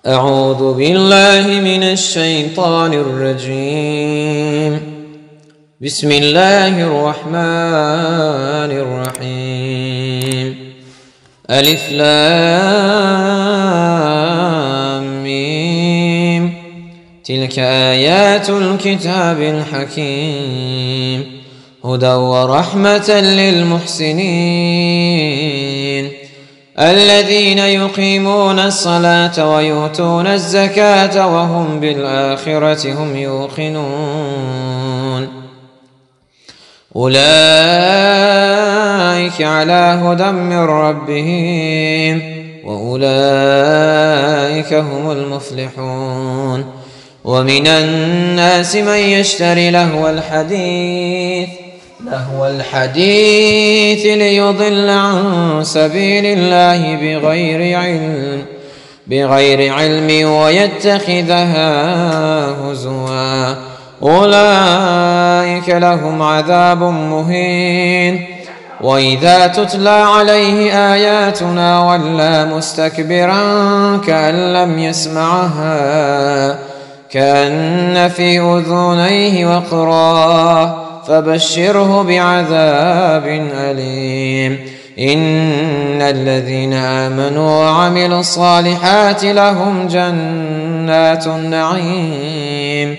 أعوذ بالله من الشيطان الرجيم. بسم الله الرحمن الرحيم. ألف لام ميم. تلك آيات الكتاب الحكيم، هدى ورحمة للمحسنين الذين يقيمون الصلاة ويؤتون الزكاة وهم بالآخرة هم يوقنون. أولئك على هدى من ربهم وأولئك هم المفلحون. ومن الناس من يشتري لهو الحديث ليضل عن سبيل الله بغير علم ويتخذها هزوا. أولئك لهم عذاب مهين. وإذا تتلى عليه آياتنا ولى مستكبرا كأن لم يسمعها كأن في أذنيه وقرا فبشره بعذاب أليم. إن الذين آمنوا وعملوا الصالحات لهم جنات النعيم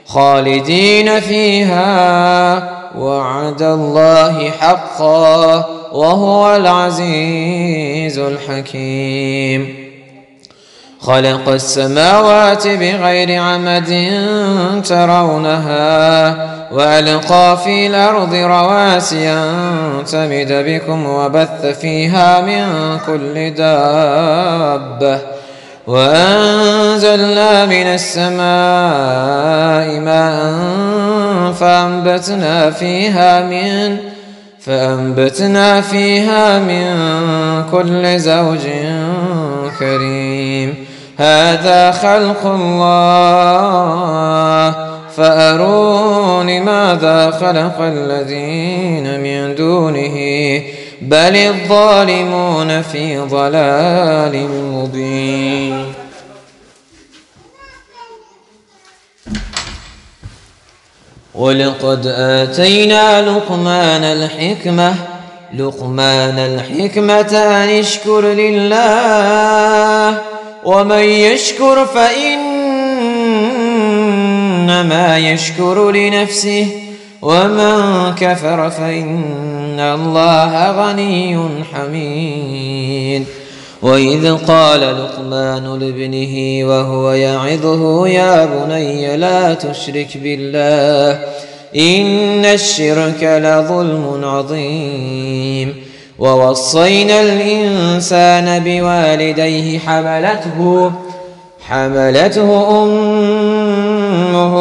خالدين فيها وعد الله حقا وهو العزيز الحكيم. خلق السماوات بغير عمد ترونها وألقى في الأرض رواسي أن تمد بكم وبث فيها من كل دابة وأنزلنا من السماء ماء فأنبتنا فيها من كل زوج كريم. هذا خلق الله فأروني ماذا خلق الذين من دونه بل الظالمون في ضلال مبين. ولقد آتينا لقمان الحكمة أن اشكر لله ومن يشكر فإنما يشكر لنفسه ومن كفر فإن الله غني حميد. وإذ قال لقمان لابنه وهو يعظه يا بني لا تشرك بالله إن الشرك لظلم عظيم. ووصينا الإنسان بوالديه حملته أمه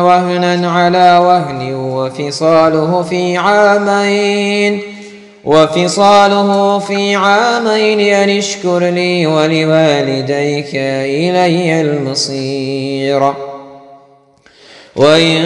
وهنا على وهن وفصاله في عامين أن اشكر لي ولوالديك إلي المصير. وإن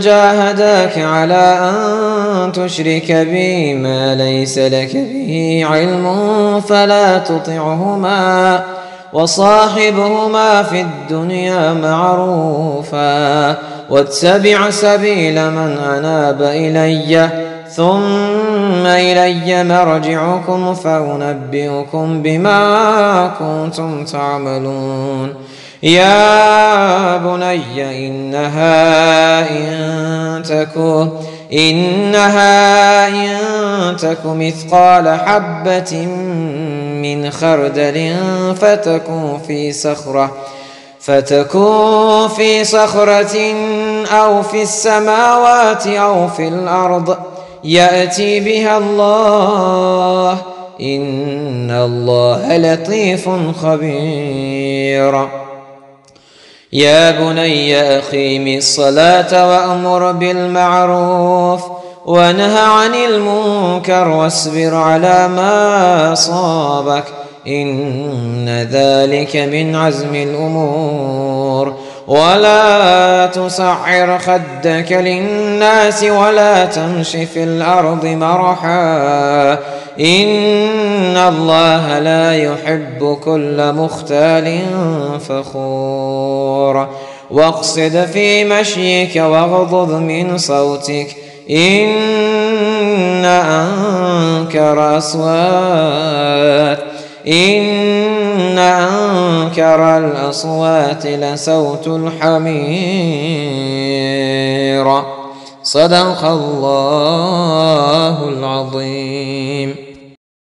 جاهداك على أن تشرك بي ما ليس لك به علم فلا تطعهما وصاحبهما في الدنيا معروفا واتبع سبيل من أناب إلي ثم إلي مرجعكم فأنبئكم بما كنتم تعملون. يا بني إنها إن تك مثقال حبة من خردل فتكون في صخرة أو في السماوات أو في الأرض يأتي بها الله إن الله لطيف خبير. يا بني أقيم الصلاة وأمر بالمعروف وانه عن المنكر واصبر على ما أصابك إن ذلك من عزم الأمور. ولا تصعر خدك للناس ولا تمش في الأرض مرحا إن الله لا يحب كل مختال فخور واقصد في مشيك واغضض من صوتك إن أنكر الأصوات لصوت الحمير. صدق الله العظيم.